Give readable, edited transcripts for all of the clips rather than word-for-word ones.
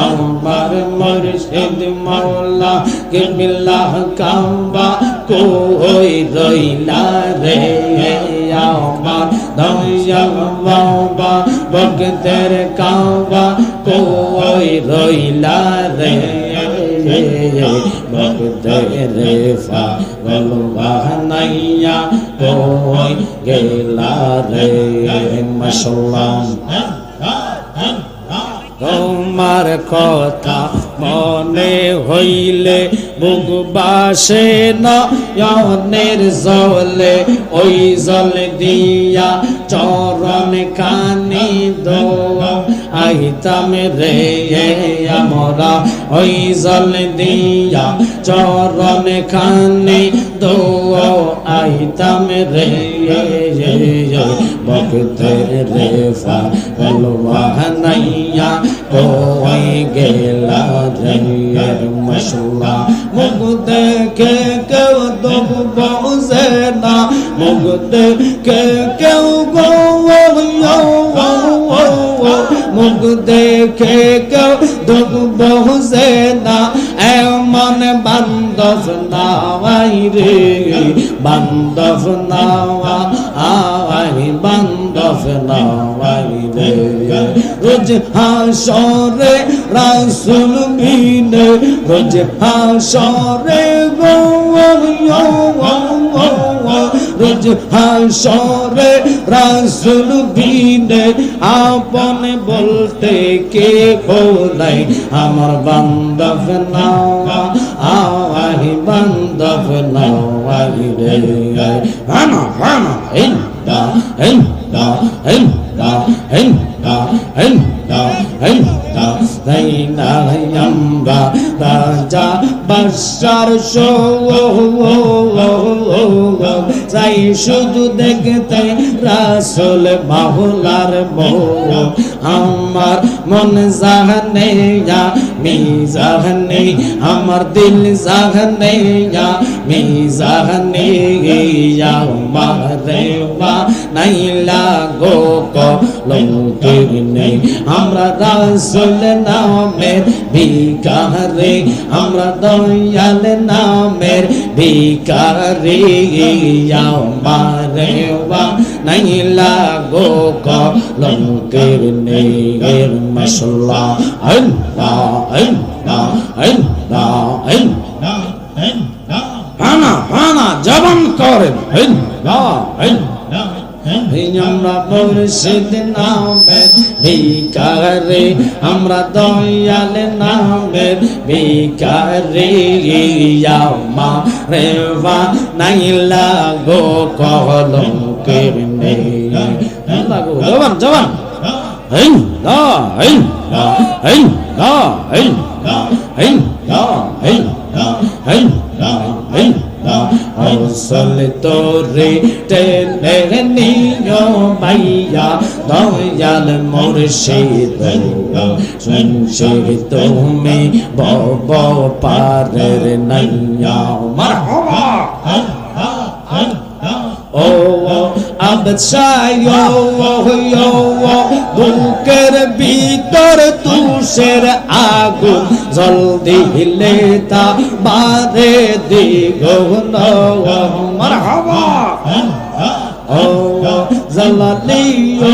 আমার মুর্শিদ মাওলা কিবলা কাবা কই রইলা রে আমার দয়াল বাবা ভক্তের কাবা কই রইলা রে ভক্তের পাগল বানাইয়া কই গেলা রে মাশাআল্লাহ তোমার কথা মনে হইলে বুক বাসে নয়নের জলে ওই জল দিয়া চরণ কানি দোয়া আইতাম রে আমরা ওই জল দিয়া চরণ কানি দোয়া আইতাম রে ভক্তের রে পাগল বানাইয়া কই গেলা রে মাশাআল্লাহ মুখ দেখে কেউ দুঃখ বুঝে না মুখ দেখে কেউ গো মুখ দেখে কেউ দুঃখ বুঝে না এমন বান্ধব নাওয়াই রে বান্ধব নাওয়া আই বান্ধব নাওয়াই রে রোজ হাসরে রাসূল বিনে রোজ হাসরে গো রোজ হাসরে রাসূল বিনে আপন বলতে কে নাই আমার বান্ধব নাওয়া আই বান্ধব নাওয়াই রে হানা হানা ইন্দা ইন্দা ইন্দা ইন্দা ইন্দা ইন্দা দাইনা আমরা রাজা বাদশার শো চাই শুধু দেখতে রাসূল মাওলার বউ আমার মন জানে মিজানে আমার দিল জানে মিজানে আমারে বা নাইলা গো কলঙ্কের নেই আমরা রাসূল নামের ভিখারি আমরা দয়াল নামের ভিখারি আমারে বা নাইলা গো কলঙ্কের নেই মাশাআল্লাহ আল্লাহ আল্লাহ আল্লাহ আল্লাহ হানা হানা জবান করেন আল্লাহ আল্লাহ আমরা মুর্শিদ নামের ভিখারি আমরা দয়াল নামের ভিখারি আমারে বা নাইলা গো কলঙ্কের নেই আল্লাহ গো জবান জবান আল্লাহ আল্লাহ আল্লাহ আল্লাহ আল্লাহ আল্লাহ আল্লাহ আসল তোরে টেনে নিও মাইয়া দয়াল মুর্শিদ শুনছির তুমি বব পারের নাইয়া মারহাবা ও আবছায় বুকের ভিতর তুষের আগুন জল দিলে তা বারে দ্বিগুণ মারহাবা ও জালালিও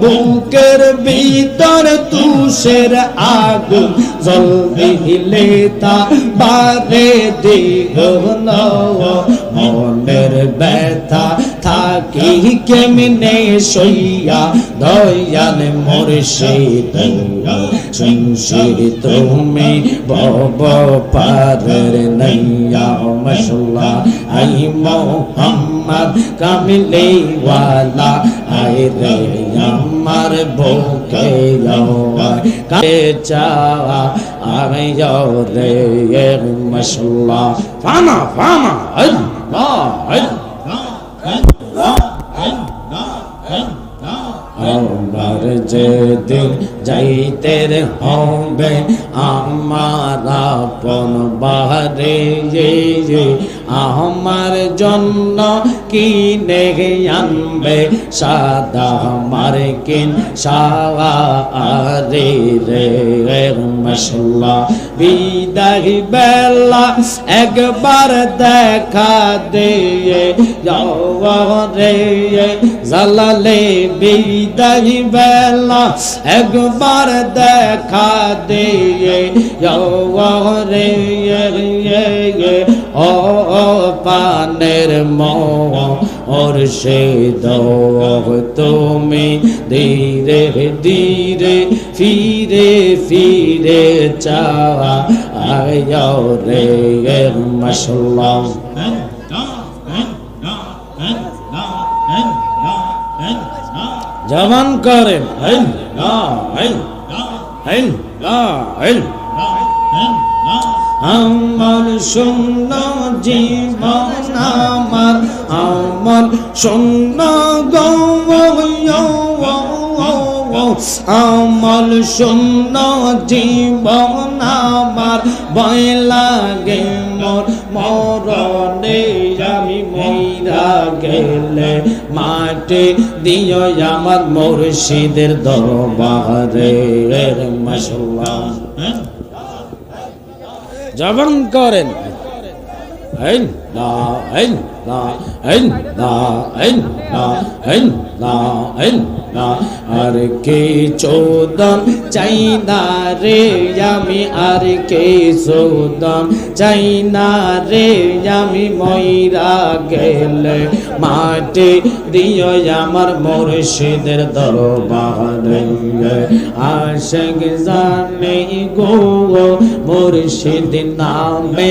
বুকের ভিতর তুষের আগুন জল দিলে তা বারে দ্বিগুণ মনের ব্যথা থাকি কেমনে সইয়া দয়াল মুর্শিদ শুনছির তুমি বব পারের নাইয়া মাশাআল্লাহ আই মোহাম্মদ কামিলে ওয়ালা আই রে আমার বুকে কে চাওয়া আমি যাও রে মাশাআল্লাহ ফানা ফানা আল্লাহ আমার যেদিন যাইতে হবে আমার আপন বাহারে আমার জন্য কিনে আনবে সাদা মার্কিন সাওয়ারে রে মাশাআল্লাহ বিদায় বেলা একবার দেখা দিয়ে যাও রে জালালে বিদায় বেলা একবার দেখা দিয়ে যাও রে ও পানের মোর সে তুমি ধীরে ধীরে ফিরে ফিরে চাওয়া আয় রে মাশাআল্লাহ জবান করেন আমার শূন্য জীবন আমার শূন্য আমার শূন্য জীবন আমার ভয় লাগে মোর মরণে আমি মইরা গেলে মাটি দিও আমার মুর্শিদের দরবারে মাশাআল্লাহ জবান করেন আর কে চোদন চাই না রে আমি আর কে চোদন চাই না রে আমি মইরা গেলে মাটি দিও আমার মুর্শিদের দরবারে আশিক জানে গো মুর্শিদ নামে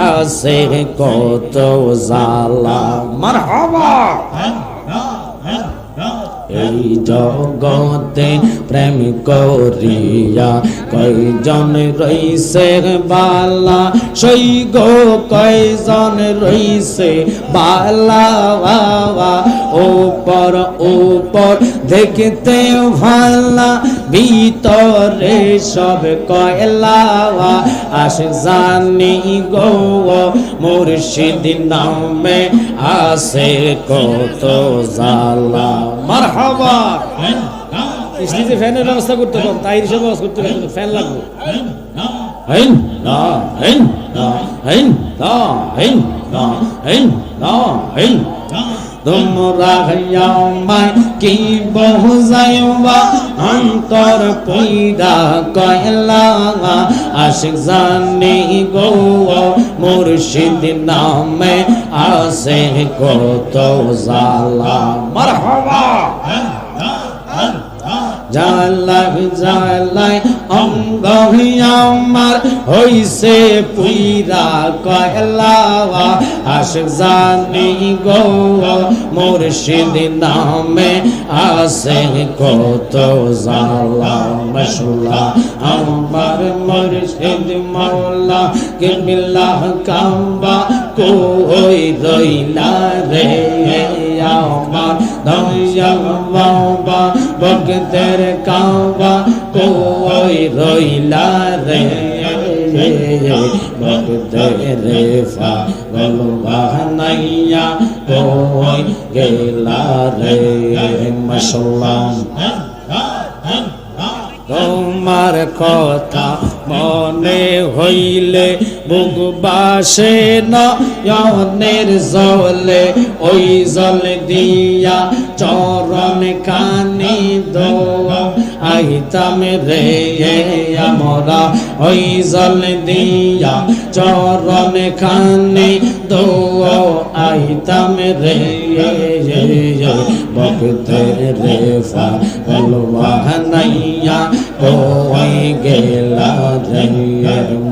আসে কত জালা মারহাবা এই জগতে প্রেম করিয়া কয়জন রইছে বালা সই গো কয়জন রইছে বালা উপর উপর দেখতে ভালা ভিতরে সব কয়লা আশ জানি গো মুর্শিদ নামে আসে কত জালা মারহাবা স্টেজে ফ্যানের ব্যবস্থা করতে পারেন তাই সব ব্যবস্থা করতে পারেন ফ্যান লাগবে তোমরা আমায় কি বহুজাইবা অন্তর পয়দা কয়লা আশিক জানি গো মুর্শিদ নামে আসে কত জালা মারহাবা জালাই জালাই অঙ্গ আমার হইছে পুইরা কয়লা আশিক জানি গো মুর্শিদ নামে আসে কত জালা মাশাআল্লাহ আমার মুর্শিদ মাওলা কিবলা কাবা কই রইলা রে আমার দয়াল বাবা ভক্তের কাবা কই রইলা রে ভক্তের পাগল বানাইয়া কই গেলা রে মাশাআল্লাহ তোমার কথা মনে হইলে বুক বাসে নয়নের জলে ওই জল দিয়া চরণ কানি দোয়া আইতাম রে আমরা ওই জল দিয়া চরণ কানি দোয়া আইতাম রে ভক্তের রে পাগল বানাইয়া কই গেলা রে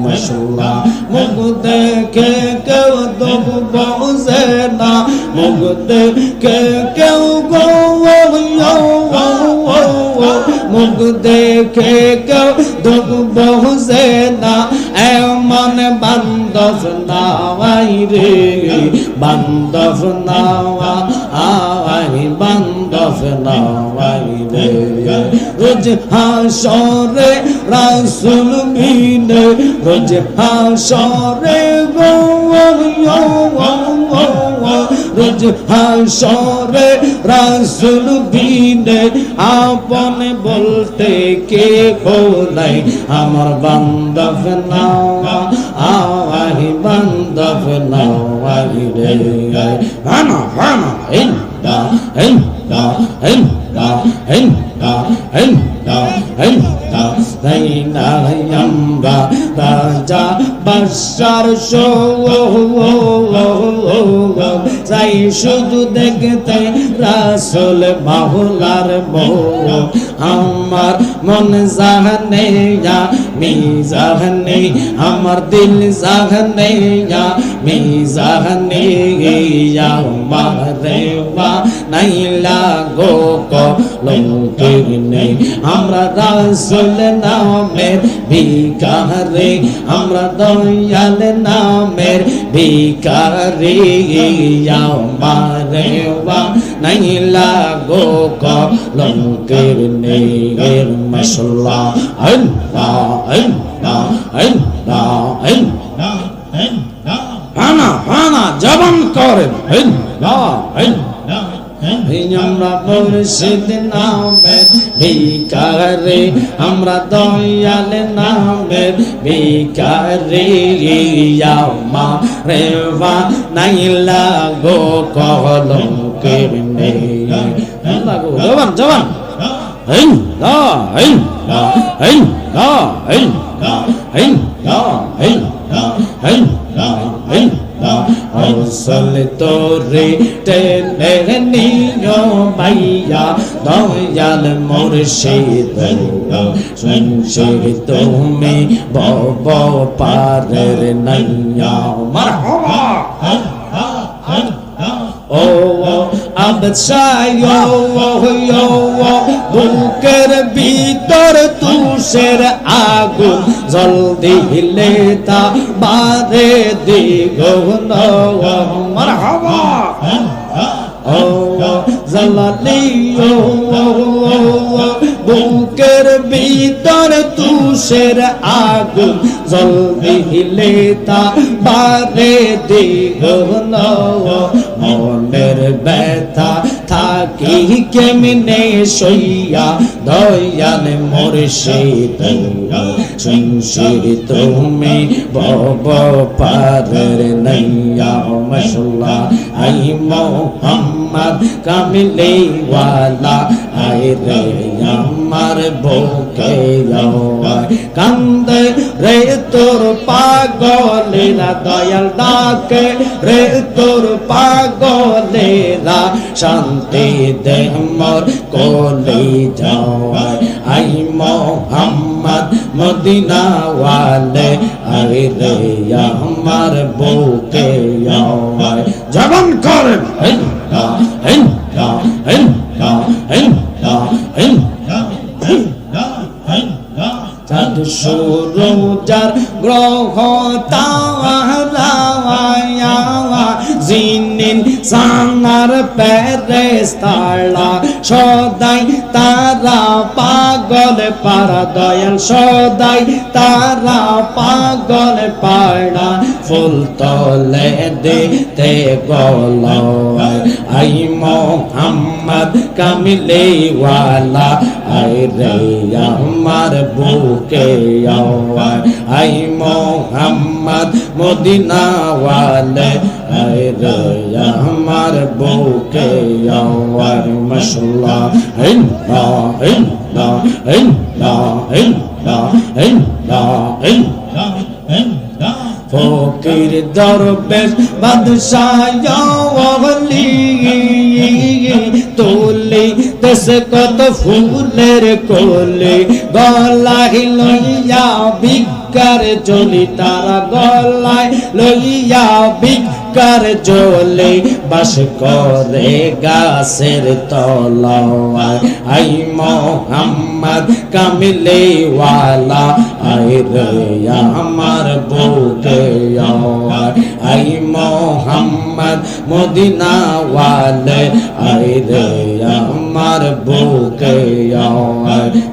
মাশাআল্লাহ মুখ দেখে কেউ দুঃখ বুঝে না মুখ দেখে কেউ গো মুখ দেখে কেউ দুঃখ বুঝে না এমন বান্ধব নাওয়াই রে বান্ধব নাওয়া আই বান্ধব নাওয়াই রে রোজ হাসরে রাসূল বিনে রোজ হাসরে গো রোজ হাসরে রাসূল বিনে আপন বলতে কে নাই আমার বান্দা ফেনা আহি বান্দা ফেনা আহি রে হানা হানা ইন্দা ইন্দা ইন্দা ইন্দা ইন্দা ইন্দা তাইনা আমরা রাজা বাদশার শো যাই শুধু দেখতে রাসূল মাওলার বউ আমার মন জানে মিজানে আমার দিল জানে মিজানে আমারে বা নাইলা গো কলঙ্কের নেই আমরা রাসূল নামের ভিখারি আমরা দয়াল নামের ভিখারি আমারে বা নাইলা গো কলঙ্কের নেই মাশাআল্লাহ আল্লাহ আল্লাহ আল্লাহ আল্লাহ হানা হানা জবান করেন আল্লাহ আল্লাহ আমরা মুর্শিদ নামের ভিখারি আমরা দয়াল নামের ভিখারি আমারে বা নাইলা গো কলঙ্কের নেই আল্লাহ গো জবান জবান আল্লাহ আল্লাহ আল্লাহ আল্লাহ আল্লাহ আল্লাহ আল্লাহ আল্লাহ আসল তোরে টেনে নিও মাইয়া দয়াল মুর্শিদ শুনছি তুমি বব পারের নাইয়া মারহাবা ও আবছায় বুকের ভিতর তুষের আগুন জল দিলে তা বাদে দ্বিগুণ মারহাবা ও জালালি বুকের ভিতর তুষের আগুন জল দিলে তা বাদে দ্বিগুণ মনের ব্যথা থাকি কেমনে সইয়া দয়াল মুর্শিদ শুনছি তুমি বব পারের নাইয়া মাশাআল্লাহ আই মোহাম্মদ কামিলি ওয়ালা আই রে আমার বুকে কান্দে রে তোর পাগলেরা দয়াল ডাকে রে তোর পাগলেরা শান্তি দে মোর কোলে যাওয়ায় আই মোহাম্মদ মদিনা ওয়ালে আই রে আমার বুকে যাওয়ায় জবান করেন ইল্লা ইল্লা ইল্লা ইল্লা ইল্লা চাঁদ সূরজার গ্রহ তারা জিনিন সানার ফেরেশতারা সদাই তারা পাগল পারা দয়াল সদাই তারা পাগল পারা ফুল তলে দিতে গলায় আই মোহাম্মদ কামিলি ওয়ালা আই রে আমার বুকে আওয়ায় আই মোহাম্মদ মদিনা ওয়ালে আই রে আমার বুকে আওয়ায় মাশাআল্লাহ ইল্লাহ ইল্লাহ ইল্লাহ ইল্লাহ ইল্লাহ ইল্লাহ ফকির দরবেশ বাদশাহ ওলি তোলে দেশ কত ফুলের কোলে গলায় লইয়া ভিক্ষার চলি তারা গলায় লইয়া ভিক্ষার মক্কার জলে বাস করে গাছের তলায় আই মোহাম্মদ কামিলে ওয়ালা আই রে আমার বুকে আই মোহাম্মদ মদিনা ওয়ালে আই রে আমার বুকে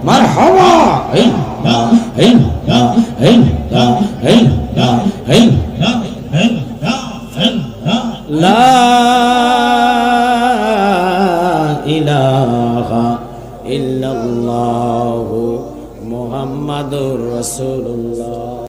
মারহাবা লা ইলাহা ইল্লাল্লাহু মুহাম্মাদুর রাসূলুল্লাহ।